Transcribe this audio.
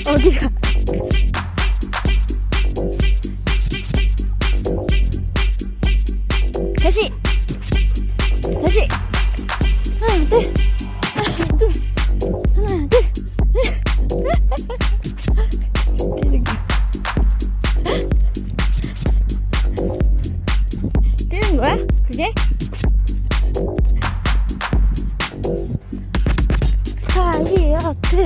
어디가? 다시 하나 둘 뜨는 거야? 그게? 다이어트